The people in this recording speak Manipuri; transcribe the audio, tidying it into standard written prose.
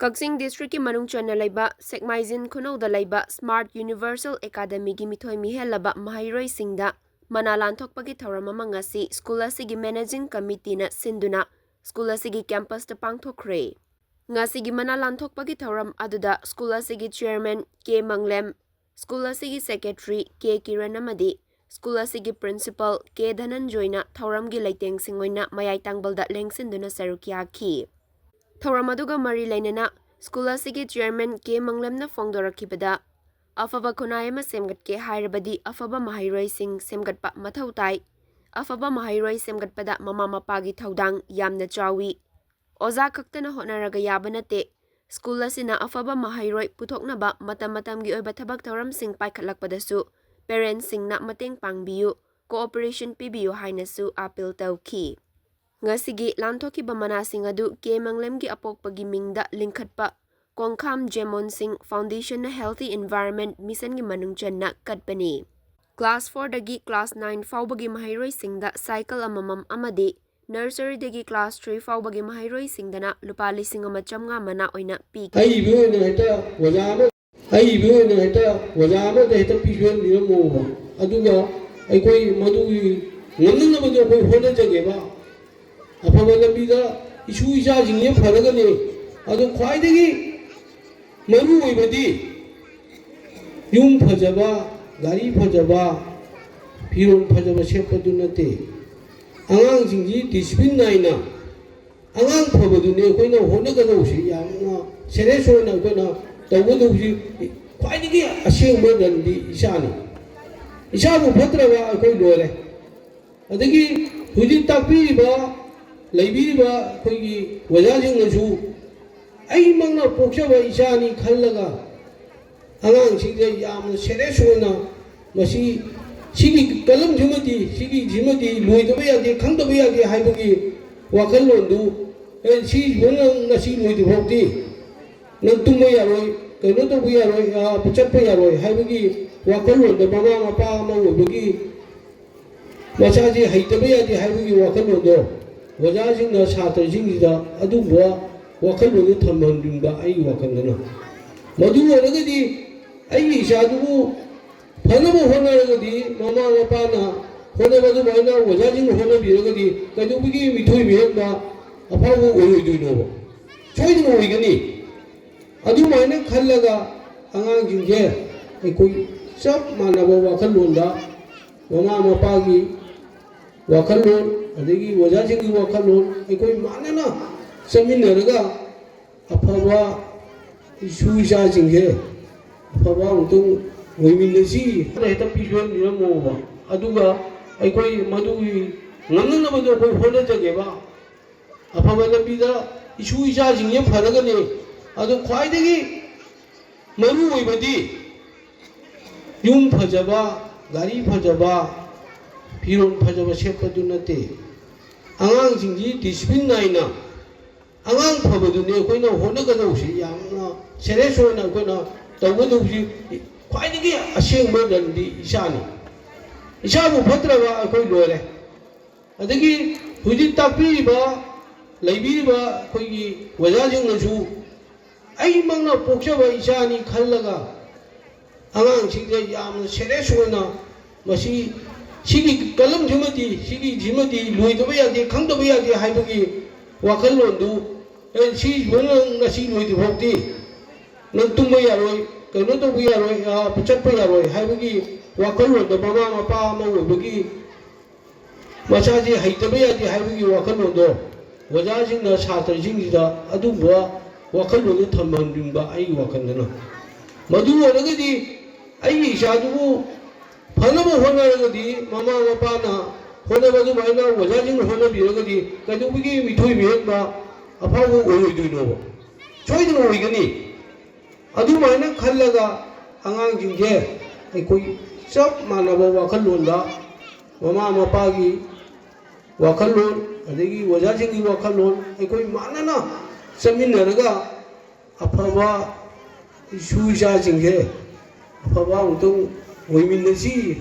ꯀꯛꯆꯤꯡ ꯗꯤꯁꯇ꯭ꯔꯤꯛꯀꯤ ꯃꯅꯨꯡ ꯆꯟꯅ ꯂꯩꯕ ꯁꯦꯛꯃꯥꯏꯖꯤꯟ ꯈꯨꯅꯧꯗ ꯂꯩꯕ ꯁ꯭ꯃꯥꯔꯠ ꯌꯨꯅꯤꯚꯔꯁꯦꯜ ꯑꯦꯀꯥꯗꯃꯤꯒꯤ ꯃꯤꯊꯣꯏ ꯃꯤꯍꯦꯜꯂꯕ ꯃꯍꯩꯔꯣꯏꯁꯤꯡꯗ ꯃꯅꯥ ꯂꯥꯟꯊꯣꯛꯄꯒꯤ ꯊꯧꯔꯝ ꯑꯃ ꯉꯁꯤ ꯁ꯭ꯀꯨꯜ ꯑꯁꯤꯒꯤ ꯃꯦꯅꯦꯖꯤꯡ ꯀꯃꯤꯇꯤꯅ ꯁꯤꯟꯗꯨꯅ ꯁ꯭ꯀꯨꯜ ꯑꯁꯤꯒꯤ ꯀꯦꯝꯄꯁꯇ ꯄꯥꯡꯊꯣꯛꯈ꯭ꯔꯦ꯫ ꯉꯁꯤꯒꯤ ꯃꯅꯥ ꯂꯥꯟꯊꯣꯛꯄꯒꯤ ꯊꯧꯔꯝ ꯑꯗꯨꯗ ꯁ꯭ꯀꯨꯜ ꯑꯁꯤꯒꯤ ꯆꯦꯌꯔꯃꯦꯟ ꯀꯦ. ꯃꯪꯂꯦꯝ, ꯁ꯭ꯀꯨꯜ ꯑꯁꯤꯒꯤ ꯁꯦꯀ꯭ꯔꯦꯇꯔꯤ ꯀꯦ. ꯀꯤꯔꯟ ꯑꯃꯗꯤ ꯁ꯭ꯀꯨꯜ ꯑꯁꯤꯒꯤ ꯄ꯭ꯔꯤꯟꯁꯤꯄꯜ ꯀꯦ. ꯙꯅꯟꯖꯣꯏꯅ ꯊꯧꯔꯝꯒꯤ ꯂꯩꯇꯦꯡꯁꯤꯡ ꯑꯣꯏꯅ ꯃꯌꯥꯏ ꯇꯥꯡꯕꯜꯗ ꯂꯦꯡꯁꯤꯟꯗꯨꯅ ꯁꯔꯨꯛ ꯌꯥꯈꯤ꯫ ꯊꯧꯔꯝ ꯑꯗꯨꯒ ꯃꯔꯤ ꯂꯩꯅꯅ ꯁ꯭ꯀꯨꯜ ꯑꯁꯤꯒꯤ ꯆꯦꯌꯔꯃꯦꯟ ꯀꯦ. ꯃꯪꯂꯦꯝꯅ ꯐꯣꯡꯗꯣꯔꯛꯈꯤꯕꯗ ꯑꯐꯕ ꯈꯨꯟꯅꯥꯏ ꯑꯃ ꯁꯦꯝꯒꯠꯀꯦ ꯍꯥꯏꯔꯕꯗꯤ ꯑꯐꯕ ꯃꯍꯩꯔꯣꯏꯁꯤꯡ ꯁꯦꯝꯒꯠꯄ ꯃꯊꯧ ꯇꯥꯏ꯫ ꯑꯐꯕ ꯃꯍꯩꯔꯣꯏ ꯁꯦꯝꯒꯠꯄꯗ ꯃꯃꯥ ꯃꯄꯥꯒꯤ ꯊꯧꯗꯥꯡ ꯌꯥꯝꯅ ꯆꯥꯎꯏ꯫ ꯑꯣꯖꯥ ꯈꯛꯇꯅ ꯍꯣꯠꯅꯔꯒ ꯌꯥꯕ ꯅꯠꯇꯦ꯫ ꯁ꯭ꯀꯨꯜ ꯑꯁꯤꯅ ꯑꯐꯕ ꯃꯍꯩꯔꯣꯏ ꯄꯨꯊꯣꯛꯅꯕ ꯃꯇꯝ ꯃꯇꯝꯒꯤ ꯑꯣꯏꯕ ꯊꯕꯛ ꯊꯧꯔꯝꯁꯤꯡ ꯄꯥꯏꯈꯠꯂꯛꯄꯗꯁꯨ ꯄꯦꯔꯦꯟꯠꯁꯤꯡꯅ ꯃꯇꯦꯡ ꯄꯥꯡꯕꯤꯌꯨ, ꯀꯣꯑꯣꯄꯔꯦꯁꯟ ꯄꯤꯕꯤꯌꯨ ꯍꯥꯏꯅꯁꯨ ꯑꯥꯄꯤꯜ ꯇꯧꯈꯤ꯫ ꯉꯁꯤꯒꯤ ꯂꯥꯟꯊꯣꯛꯈꯤꯕ ꯃꯅꯥꯁꯤꯡ ꯑꯗꯨ ꯀꯦ. ꯃꯪꯂꯦꯝꯒꯤ ꯑꯄꯣꯛꯄꯒꯤ ꯃꯤꯡꯗ ꯂꯤꯡꯈꯠꯄ ꯀꯣꯡꯈꯥꯝ ꯖꯦꯃꯣꯟꯁꯤꯡ ꯐꯥꯎꯟꯗꯦꯁꯟꯅ ꯍꯦꯜꯊꯤ ꯏꯟꯚꯥꯏꯔꯟꯃꯦꯟꯠ ꯃꯤꯁꯟꯒꯤ ꯃꯅꯨꯡ ꯆꯟꯅ ꯀꯠꯄꯅꯤ꯫ ꯀ꯭ꯂꯥꯁ 4ꯗꯒꯤ ꯀ꯭ꯂꯥꯁ 9 ꯐꯥꯎꯕꯒꯤ ꯃꯍꯩꯔꯣꯏꯁꯤꯡꯗ ꯁꯥꯏꯀꯜ ꯑꯃꯃꯝ ꯑꯃꯗꯤ ꯅꯔꯁꯔꯤꯗꯒꯤ ꯀ꯭ꯂꯥꯁ 3 ꯐꯥꯎꯕꯒꯤ ꯃꯍꯩꯔꯣꯏꯁꯤꯡꯗꯅ ꯂꯨꯄꯥ 1,500 ꯃꯅꯥ ꯑꯣꯏꯅ ꯄꯤꯈꯤ꯫ ꯑꯏꯕ ꯑꯣꯏꯅ ꯍꯦꯛꯇ ꯑꯣꯖꯥ ꯑꯃꯗ ꯍꯦꯛꯇ ꯄꯤꯕꯤꯔꯝꯃꯣꯕ, ꯑꯗꯨꯒ ꯑꯩꯈꯣꯏ ꯃꯗꯨꯒꯤ ꯉꯝꯅꯅꯕꯗꯣ ꯑꯩꯈꯣই ꯍꯣꯠꯅꯖꯒꯦꯕ꯫ ꯑꯐꯕ ꯂꯝꯕꯤꯗ ꯏꯁꯨ ꯏꯆꯥꯁꯤꯡꯁꯦ ꯐꯔꯒꯅꯤ꯫ ꯑꯗꯣ ꯈ꯭ꯋꯥꯏꯗꯒꯤ ꯃꯔꯨ ꯑꯣꯏꯕꯗꯤ ꯌꯨꯝ ꯐꯖꯕ, ꯒꯥꯔꯤ ꯐꯖꯕ, ꯐꯤꯔꯣꯜ ꯐꯖꯕ ꯁꯦꯠꯄꯗꯨ ꯅꯠꯇꯦ꯫ ꯑꯉꯥꯡꯁꯤꯡꯁꯤ ꯗꯤꯁꯤꯄ꯭ꯂꯤꯟ ꯅꯥꯏꯅ ꯑꯉꯥꯡ ꯐꯕꯗꯨꯅꯤ ꯑꯩꯈꯣꯏꯅ ꯍꯣꯠꯅꯒꯗꯧꯕꯁꯤ, ꯌꯥꯝꯅ ꯁꯦꯔꯤꯌꯁ ꯑꯣꯏꯅ ꯑꯩꯈꯣꯏꯅ ꯇꯧꯒꯗꯧꯕꯁꯤ꯫ ꯈ꯭ꯋꯥꯏꯗꯒꯤ ꯑꯁꯦꯡꯕ ꯔꯟꯗꯤ ꯏꯁꯥꯅꯤ꯫ ꯏꯁꯥꯕꯨ ꯐꯠꯇ꯭ꯔꯕ ꯑꯩꯈꯣꯏ ꯂꯣꯏꯔꯦ꯫ ꯑꯗꯒꯤ ꯍꯧꯖꯤꯛ ꯇꯥꯛꯄꯤꯔꯤꯕ ꯂꯩꯕꯤꯔꯤꯕ ꯑꯩꯈꯣꯏꯒꯤ ꯑꯣꯖꯥꯁꯤꯡꯅꯁꯨ ꯑꯩꯃꯛꯅ ꯄꯣꯛꯆꯕ ꯏꯆꯥꯅꯤ ꯈꯜꯂꯒ ꯑꯉꯥꯡꯁꯤꯡꯁꯦ ꯌꯥꯝꯅ ꯁꯦꯔꯤꯌꯁ ꯑꯣꯏꯅ ꯁꯤꯒꯤ ꯁꯤꯒꯤꯁꯤꯃꯗꯤ ꯂꯣꯏꯗꯕ ꯌꯥꯗꯦ, ꯈꯪꯗꯕ ꯌꯥꯗꯦ ꯍꯥꯏꯕꯒꯤ ꯋꯥꯈꯜꯂꯣꯟꯗꯨ, ꯁꯤꯁꯤꯃ ꯅꯪ ꯉꯁꯤ ꯂꯣꯏꯗ꯭ꯔꯤꯐꯥꯎꯗꯤ ꯅꯪ ꯇꯨꯝꯕ ꯌꯥꯔꯣꯏ, ꯀꯩꯅꯣ ꯇꯧꯕ ꯌꯥꯔꯣꯏ, ꯆꯠꯄ ꯌꯥꯔꯣꯏ ꯍꯥꯏꯕꯒꯤ ꯋꯥꯈꯜꯂꯣꯟꯗ ꯃꯃꯥ ꯃꯄꯥ ꯑꯃ ꯑꯣꯏꯕꯒꯤ ꯃꯆꯥꯁꯤ ꯍꯩꯇꯕ ꯌꯥꯗꯦ ꯍꯥꯏꯕꯒꯤ ꯋꯥꯈꯜꯂꯣꯟꯗꯣ ꯑꯣꯖꯥꯁꯤꯡꯅ ꯁꯥꯇ꯭ꯔꯁꯤꯡꯁꯤꯗ ꯑꯗꯨꯒꯨꯝꯕ ꯋꯥꯈꯜꯂꯣꯟꯗꯨ ꯊꯝꯍꯟꯅꯤꯡꯕ ꯑꯩꯒꯤ ꯋꯥꯈꯜꯗꯅ꯫ ꯃꯗꯨ ꯑꯣꯏꯔꯒꯗꯤ ꯑꯩꯒꯤ ꯏꯆꯥꯗꯨꯕꯨ ꯐꯅꯕ ꯍꯣꯠꯅꯔꯒꯗꯤ ꯃꯃꯥ ꯃꯄꯥꯅ ꯍꯣꯠꯅꯕ ꯑꯗꯨꯃꯥꯏꯅ ꯑꯣꯖꯥꯁꯤꯡꯅ ꯍꯣꯠꯅꯕꯤꯔꯒꯗꯤ ꯀꯩꯗꯧꯕꯒꯤ ꯃꯤꯊꯣꯏ ꯃꯤꯍꯦꯟꯕ ꯑꯐꯥꯎꯕ ꯑꯣꯏꯔꯣꯏꯗꯣꯏꯅꯣꯕ? ꯁꯣꯏꯗꯅ ꯑꯣꯏꯒꯅꯤ꯫ ꯑꯗꯨꯃꯥꯏꯅ ꯈꯜꯂꯒ ꯑꯉꯥꯡꯁꯤꯡꯁꯦ ꯑꯩꯈꯣꯏ ꯆꯞ ꯃꯥꯟꯅꯕ ꯋꯥꯈꯜꯂꯣꯟꯗ ꯃꯃꯥ ꯃꯄꯥꯒꯤ ꯋꯥꯈꯜꯂꯣꯟ ꯑꯗꯒꯤ ꯑꯣꯖꯥꯁꯤꯡꯒꯤ ꯋꯥꯈꯜꯂꯣꯟ ꯑꯩꯈꯣꯏ ꯃꯥꯟꯅꯅ ꯆꯠꯃꯤꯟꯅꯔꯒ ꯑꯐꯕ ꯏꯁꯨ ꯏꯆꯥꯁꯤꯡꯁꯦ ꯑꯐꯕ ꯑꯃꯨꯛꯇꯪ ꯑꯣꯏꯃꯤꯟꯅꯁꯤ ꯍꯦꯛꯇ ꯄꯤꯕꯤꯔꯝꯃꯣꯕ, ꯑꯗꯨꯒ ꯑꯩꯈꯣই ꯃꯗꯨꯒꯤ ꯉꯝꯅꯅꯕꯗꯣ ꯑꯩꯈꯣই ꯍꯣꯠꯅꯖꯒꯦꯕ꯫ ꯑꯐꯕ ꯂꯝꯕꯤꯗ ꯏꯁꯨ ꯏꯆꯥꯁꯤꯡꯁꯦ ꯐꯔꯒꯅꯤ꯫ ꯑꯗꯣ ꯈ꯭ꯋꯥꯏꯗꯒꯤ ꯃꯔꯨ ꯑꯣꯏꯕꯗꯤ ꯌꯨꯝ ꯐꯖꯕ, ꯒꯥꯔꯤ ꯐꯖꯕ, ꯐꯤꯔꯣꯜ ꯐꯖꯕ ꯁꯦꯠꯄꯗꯨ ꯅꯠꯇꯦ꯫ ꯑꯉꯥꯡꯁꯤꯡꯁꯤ ꯗꯤꯁꯤꯄ꯭ꯂꯤन ꯅꯥꯏꯅ ꯑꯉꯥꯡ ꯐꯕꯗꯨꯅꯤ ꯑꯩꯈꯣꯏꯅ ꯍꯣꯠꯅꯒꯗꯧꯕꯁꯤ, ꯌꯥꯝꯅ ꯁꯦꯔꯤꯌꯁ ꯑꯣꯏꯅ ꯑꯩꯈꯣꯏꯅ ꯇꯧꯒꯗꯧꯕꯁꯤ꯫ ꯈ꯭ꯋꯥꯏꯗꯒꯤ ꯑꯁꯦꯡꯕ ꯔꯟꯗꯤ ꯏꯁꯥꯅꯤ꯫ ꯏꯁꯥꯕꯨ ꯐꯠꯇ꯭ꯔꯕ ꯑꯩꯈꯣꯏ ꯂꯣꯏꯔꯦ꯫ ꯑꯗꯒꯤ ꯍꯧꯖꯤꯛ ꯇꯥꯛꯄꯤꯔꯤꯕ ꯂꯩꯕꯤꯔꯤꯕ ꯑꯩꯈꯣꯏꯒꯤ ꯑꯣꯖꯥꯁꯤꯡꯅꯁꯨ ꯑꯩꯃꯛꯅ ꯄꯣꯛꯆꯕ ꯏꯆꯥꯅꯤ ꯈꯜꯂꯒ ꯑꯉꯥꯡꯁꯤꯡꯁꯦ ꯌꯥꯝꯅ ꯁꯦꯔꯤꯌꯁ ꯑꯣꯏꯅ ꯁꯤꯒꯤꯁꯤꯃꯗꯤ ꯂꯣꯏꯗꯕ ꯌꯥꯗꯦ, ꯈꯪꯗꯕ ꯌꯥꯗꯦ ꯍꯥꯏꯕꯒꯤ ꯋꯥꯈꯜꯂꯣꯟꯗꯨ, ꯁꯤꯁꯤꯃ ꯅꯪ ꯉꯁꯤ ꯂꯣꯏꯗ꯭ꯔꯤꯐꯥꯎꯗꯤ ꯅꯪ ꯇꯨꯝꯕ ꯌꯥꯔꯣꯏ, ꯀꯩꯅꯣ ꯇꯧꯕ ꯌꯥꯔꯣꯏ, ꯆꯠꯄ ꯌꯥꯔꯣꯏ ꯍꯥꯏꯕꯒꯤ ꯋꯥꯈꯜꯂꯣꯟꯗ ꯃꯃꯥ ꯃꯄꯥ ꯑꯃ ꯑꯣꯏꯕꯒꯤ ꯃꯆꯥꯁꯤ ꯍꯩꯇꯕ ꯌꯥꯗꯦ ꯍꯥꯏꯕꯒꯤ ꯋꯥꯈꯜꯂꯣꯟꯗꯣ ꯑꯣꯖꯥꯁꯤꯡꯅ ꯁꯥꯇ꯭ꯔꯁꯤꯡꯁꯤꯗ ꯑꯗꯨꯒꯨꯝꯕ ꯋꯥꯈꯜꯂꯣꯟꯗꯨ ꯊꯝꯍꯟꯅꯤꯡꯕ ꯑꯩꯒꯤ ꯋꯥꯈꯜꯗꯅ꯫ ꯃꯗꯨ ꯑꯣꯏꯔꯒꯗꯤ ꯑꯩꯒꯤ ꯏꯆꯥꯗꯨꯕꯨ ꯐꯅꯕ ꯍꯣꯠꯅꯔꯒꯗꯤ ꯃꯃꯥ ꯃꯄꯥꯅ ꯍꯣꯠꯅꯕ ꯑꯗꯨꯃꯥꯏꯅ ꯑꯣꯖꯥꯁꯤꯡꯅ ꯍꯣꯠꯅꯕꯤꯔꯒꯗꯤ ꯀꯩꯗꯧꯕꯒꯤ ꯃꯤꯊꯣꯏ ꯃꯤꯍꯦꯟꯕ ꯑꯐꯥꯎꯕ ꯑꯣꯏꯔꯣꯏꯗꯣꯏꯅꯣꯕ? ꯁꯣꯏꯗꯅ ꯑꯣꯏꯒꯅꯤ꯫ ꯑꯗꯨꯃꯥꯏꯅ ꯈꯜꯂꯒ ꯑꯉꯥꯡꯁꯤꯡꯁꯦ ꯑꯩꯈꯣই ꯆꯞ ꯃꯥꯟꯅꯕ ꯋꯥꯈꯜꯂꯣꯟꯗ ꯃꯃꯥꯃꯄꯥꯒꯤ ꯋꯥꯈꯜꯂꯣꯟ ꯑꯗꯒꯤ ꯑꯣꯖꯥꯁꯤꯡꯒꯤ ꯋꯥꯈꯜꯂꯣꯟ ꯑꯩꯈꯣই ꯃꯥꯟꯅꯅ ꯆꯠꯃꯤꯟꯅꯔꯒ ꯑꯐꯕ ꯏꯁꯨ ꯏꯆꯥꯁꯤꯡꯁꯦ ꯑꯐꯕ ꯑꯃꯨꯛꯇꯪ ꯑꯣꯏꯃꯤꯟꯅꯁꯤ